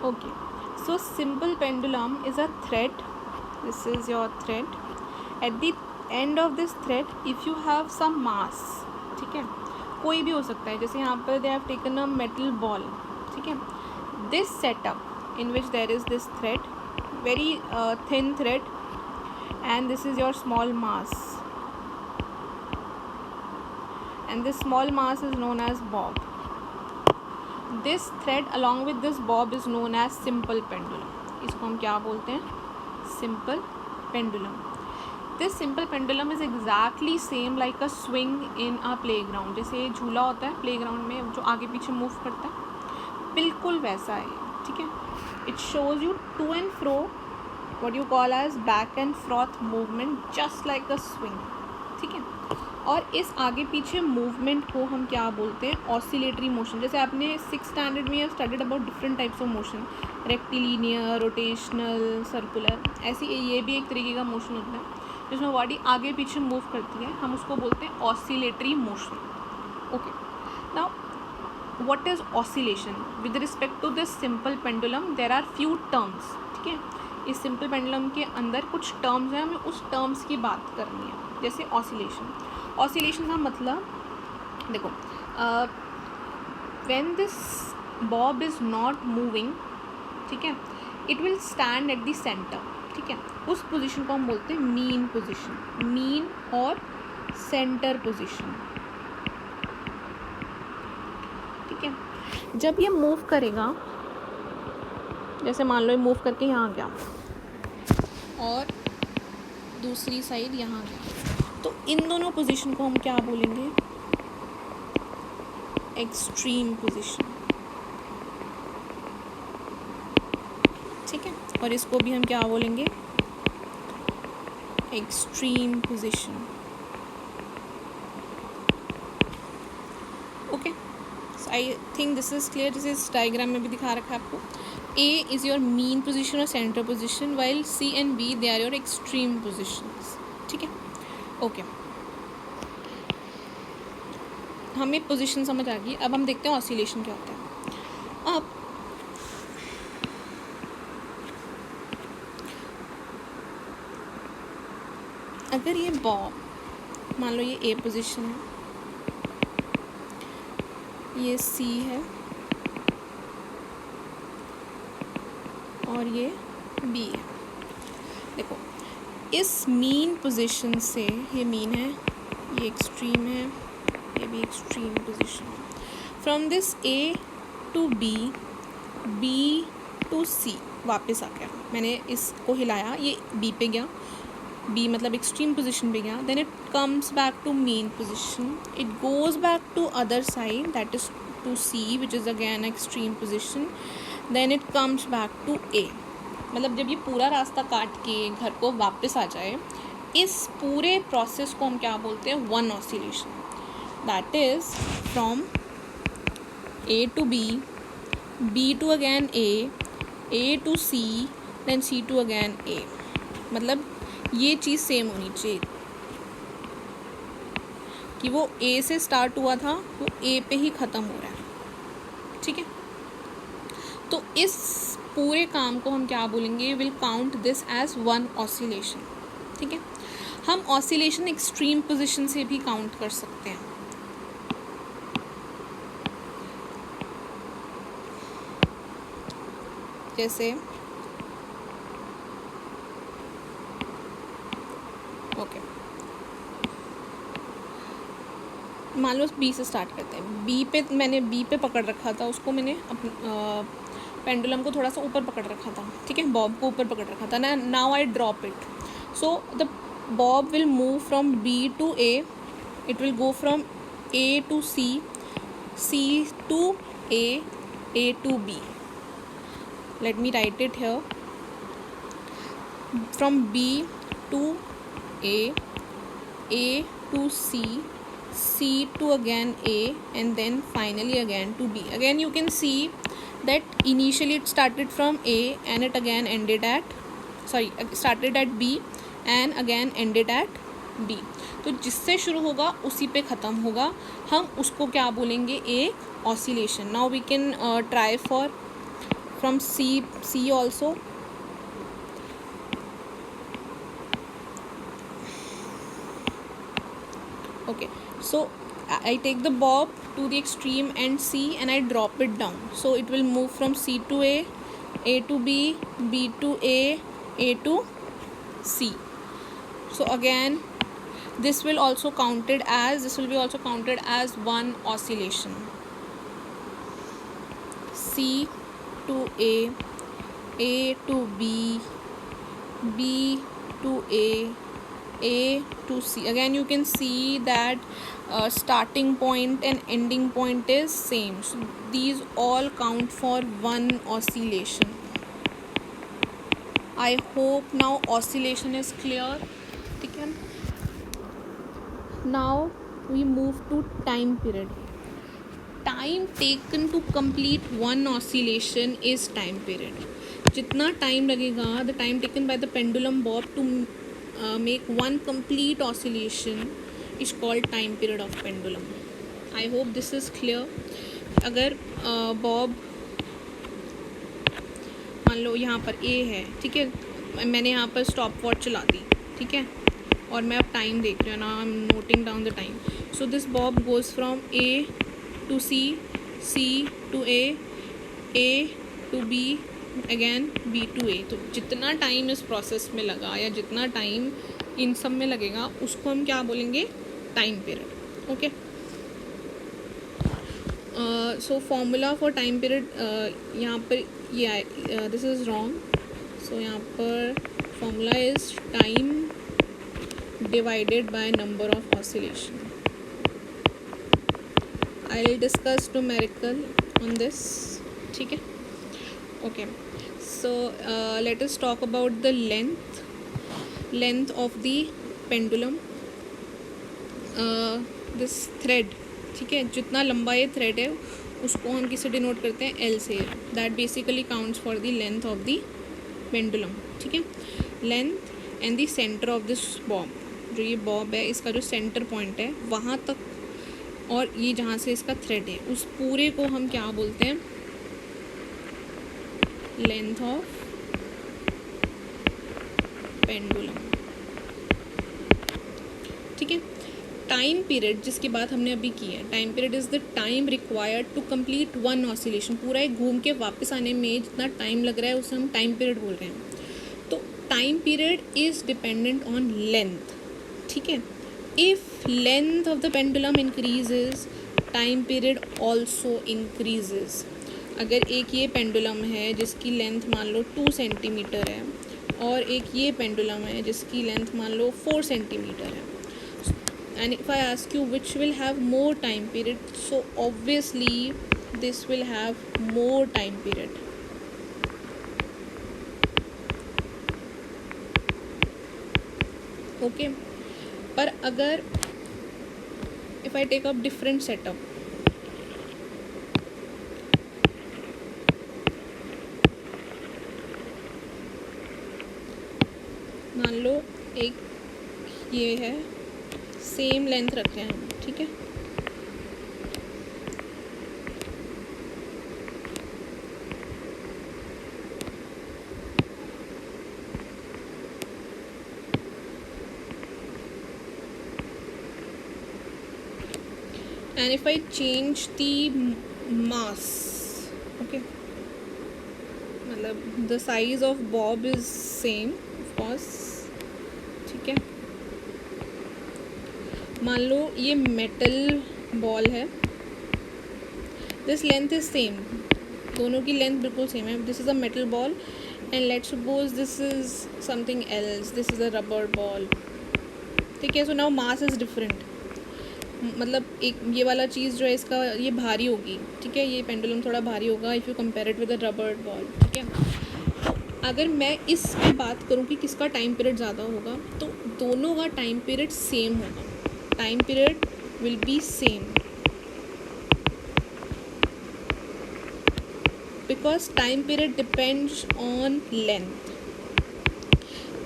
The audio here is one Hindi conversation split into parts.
Okay, so simple pendulum is a thread. This is your thread. At the end of this thread, if you have some mass, ठीक है, कोई भी हो सकता है, जैसे यहाँ पर they have taken a metal ball, ठीक है, this setup in which there is this thread, very thin thread, and this is your small mass, and this small mass is known as bob. This thread along with this bob is known as simple pendulum. इसको हम क्या बोलते हैं? Simple pendulum. This simple pendulum is exactly same like a swing in a playground. जैसे झूला होता है playground में जो आगे पीछे move करता है, बिल्कुल वैसा है, ठीक है. It shows you to and fro, what you call as back and forth movement, just like a swing, ठीक है. और इस आगे पीछे मूवमेंट को हम क्या बोलते हैं? Oscillatory motion. जैसे आपने 6th स्टैंडर्ड में studied about different types of motion, rectilinear, rotational, circular. ऐसी ये भी एक तरीके का मोशन होता है जिसमें बॉडी आगे पीछे मूव करती है, हम उसको बोलते हैं oscillatory motion. Okay, now what is oscillation? With respect to this simple pendulum there are few terms, ठीक है. इस सिंपल पेंडुलम के अंदर कुछ टर्म्स हैं, हमें उस टर्म्स की बात करनी है. जैसे ऑसिलेशन. ऑसिलेशन का मतलब देखो, when this Bob is not moving, ठीक है, it will stand at the centre, ठीक है. उस पोजीशन को हम बोलते हैं मीन पोजीशन. मीन और सेंटर पोजीशन, ठीक है. जब ये मूव करेगा, जैसे मान लो ये मूव करके यहाँ गया और दूसरी साइड यहाँ गया, तो इन दोनों पोजीशन को हम क्या बोलेंगे? एक्सट्रीम पोजीशन, ठीक है. और इसको भी हम क्या बोलेंगे? Extreme position. Okay, so I think this is clear. This is diagram में भी दिखा रखा है आपको. A is your mean position or center position, while C and B they are your extreme positions, ठीक है. ओके, हमें पोजीशन समझ आ गई. अब हम देखते हैं ऑसिलेशन क्या होता है. अब अगर ये बॉब, मान लो ये A पोजीशन है, ये C है और ये B है. देखो, इस मीन पोजीशन से, ये मीन है, ये एक्सट्रीम है, ये भी एक्सट्रीम पोजीशन है. From this A to B, B to C वापस आ गया. मैंने इसको हिलाया, ये B पे गया, B मतलब एक्सट्रीम पोजीशन पे गया. Then it comes back to mean position. It goes back to other side, that is to C, which is again extreme position. Then it comes back to A. मतलब जब ये पूरा रास्ता काट के घर को वापस आ जाए, इस पूरे प्रोसेस को हम क्या बोलते हैं? One oscillation. That is from A to B, B to again A to C, then C to again A. मतलब ये चीज़ सेम होनी चाहिए कि वो A से स्टार्ट हुआ था, वो A पे ही ख़त्म हो रहा है, ठीक है. तो इस पूरे काम को हम क्या बोलेंगे? Will count this as one oscillation, ठीक है. हम ऑसिलेशन एक्सट्रीम पोजीशन से भी काउंट कर सकते हैं. जैसे ओके, मान लो B से स्टार्ट करते हैं. B पे मैंने B पे पकड़ रखा था, उसको मैंने पेंडुलम को थोड़ा सा ऊपर पकड़ रखा था, ठीक है, बॉब को ऊपर पकड़ रखा था ना. Now I drop it, so the bob will move from B to A. It will go from A to C, C to A, A to B. Let me write it here. From B to A, A to C, C to again A, and then finally again to B. Again you can see that initially it started from A and it again ended at, started at B and again ended at B. तो जिससे शुरू होगा उसी पे ख़त्म होगा, हम उसको क्या बोलेंगे? एक oscillation. Now we can try for from C also. Okay, so I take the bob to the extreme and C, and I drop it down, so it will move from C to A to B, B to A to C. So again this will be also counted as one oscillation. C to A to B, B to A to C. Again you can see that starting point and ending point is same, so these all count for one oscillation. I hope now oscillation is clear. Okay. Now we move to time period. Time taken to complete one oscillation is time period. जितना time लगेगा, the time taken by the pendulum bob to make one complete oscillation is called time period of pendulum. I hope this is clear. अगर bob मान लो यहाँ पर A है, ठीक है, मैंने यहाँ पर स्टॉप वॉच चला दी, ठीक है, और मैं अब टाइम देख रही हूँ ना, I am noting down the time. So this Bob goes from A to C, C to A to B, again B to A. तो जितना टाइम इस प्रोसेस में लगा या जितना टाइम इन सब में लगेगा उसको हम क्या बोलेंगे, time period. Okay. So formula for time period यहाँ पर ये दिस इज़ रॉन्ग. सो यहाँ पर formula is time divided by number of oscillation. I'll discuss numerical on this. ठीक है. Okay. So let us talk about the length of the pendulum. This thread, ठीक है, जितना लंबा ये थ्रेड है उसको हम किससे डिनोट करते हैं, L से. That basically counts for the length of the pendulum. ठीक है. Length and the centre of this Bob, जो ये बॉब है इसका जो सेंटर पॉइंट है वहाँ तक, और ये जहाँ से इसका थ्रेड है उस पूरे को हम क्या बोलते हैं, लेंथ ऑफ पेंडुलम. ठीक है. टाइम पीरियड जिसकी बात हमने अभी की है, time period is the time required to complete one oscillation. पूरा एक घूम के वापस आने में जितना टाइम लग रहा है उसे हम टाइम पीरियड बोल रहे हैं. तो time period is dependent on length. ठीक है. If length of the pendulum increases, time period also increases. अगर एक ये पेंडुलम है जिसकी लेंथ मान लो 2 सेंटीमीटर है और एक ये पेंडुलम है जिसकी लेंथ मान लो 4 सेंटीमीटर है, and if I ask you which will have more time period, so obviously this will have more time period. Okay. पर अगर if I take up different setup, मान लो एक ये है, सेम लेंथ रख रहे हैं हम. ठीक है. And if I change the mass, okay, मतलब the size of bob is same of course. ठीक है. मान लो ये मेटल बॉल है, दिस लेंथ इज सेम, दोनों की लेंथ बिल्कुल सेम है. This is a metal ball and let's suppose this is something else, this is a rubber ball. ठीक है. So now mass is different. मतलब एक ये वाला चीज़ जो है इसका ये भारी होगी. ठीक है. ये पेंडुलम थोड़ा भारी होगा if you compare it with a rubber ball. ठीक है. तो अगर मैं इसकी बात करूँ कि किसका टाइम पीरियड ज़्यादा होगा, तो दोनों का टाइम पीरियड सेम होगा. Time period will be same because time period depends on length.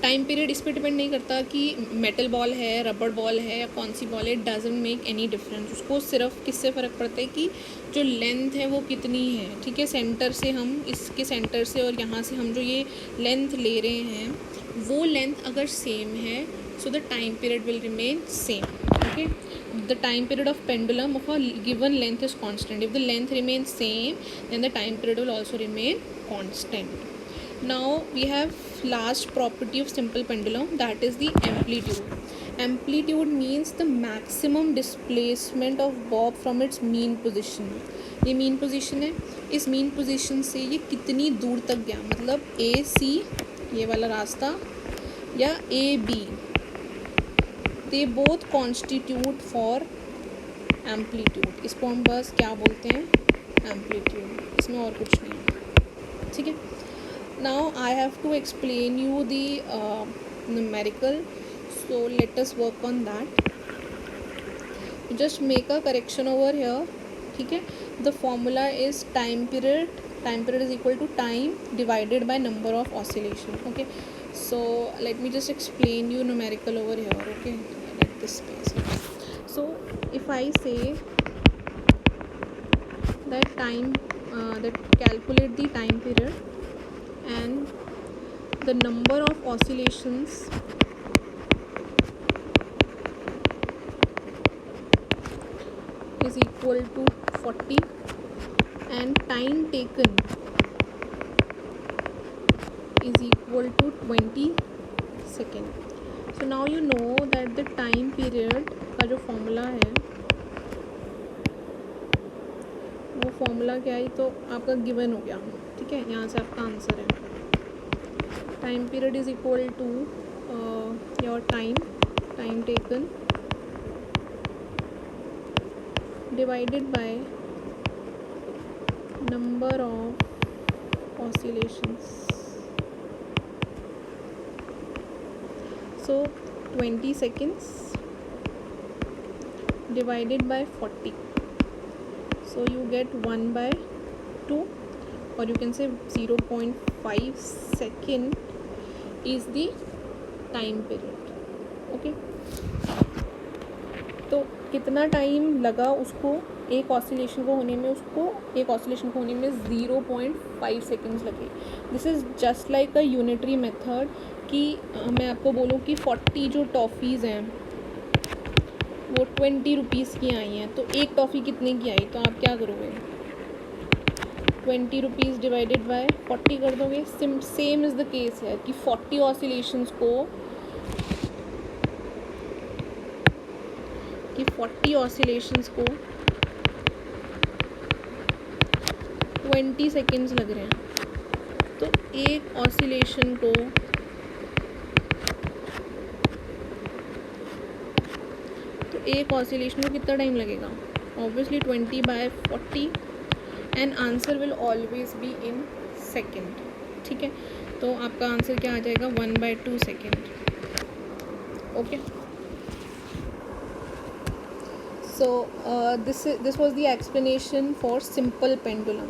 Time period इस पर डिपेंड नहीं करता कि मेटल बॉल है, रबड़ बॉल है या कौन सी बॉल है, it doesn't make any difference. उसको सिर्फ किससे फ़र्क पड़ता है कि जो लेंथ है वो कितनी है, ठीक है। सेंटर से हम, इसके सेंटर से और यहाँ से हम जो ये लेंथ ले रहे हैं वो लेंथ अगर सेम है, so the time period will remain same, okay. The time period of pendulum of a given length is constant. If the length remains same, then the time period will also remain constant. Now we have last property of simple pendulum, that is the amplitude. Amplitude means the maximum displacement of bob from its mean position. ये mean position है, इस mean position से ये कितनी दूर तक गया, मतलब ए सी ये वाला रास्ता या A B, they both constitute for amplitude. इसको हम बस क्या बोलते हैं, एम्पलीट्यूड, इसमें और कुछ नहीं है, ठीक है। Now I have to explain you the numerical, so let us work on that. Just make a correction over here, ठीक है। The formula is time period is equal to time divided by number of oscillation, okay. So let me just explain you numerical over here, okay, at this space. So if I say that that calculate the time period and the number of oscillations is equal to 40 and time taken is equal to 20 second. So now you know that the time period का जो फॉर्मूला है वो फॉर्मूला क्या है, तो आपका गिवन हो गया, ठीक है। यहाँ से आपका आंसर है time period is equal to your time taken divided by number of oscillations. So 20 seconds divided by 40, so you get 1/2, or you can say 0.5 second is the time period, okay। तो कितना टाइम लगा उसको एक ऑसिलेशन को होने में, 0.5 सेकेंड्स लगे। This is just like a unitary method कि मैं आपको बोलूँ कि 40 जो टॉफ़ीज़ हैं वो 20 रुपीज़ की आई हैं, तो एक टॉफ़ी कितने की आई, तो आप क्या करोगे, 20 रुपीज़ डिवाइडेड बाय 40 कर दोगे। सेम इज़ द केस है कि 40 ऑसिलेशंस को 20 सेकेंड्स लग रहे हैं, तो एक ऑसिलेशन को कितना टाइम लगेगा, obviously 20/40 and answer will always be in second, ठीक है। तो आपका आंसर क्या आ जाएगा, 1/2 second, okay. So this was the explanation for simple pendulum.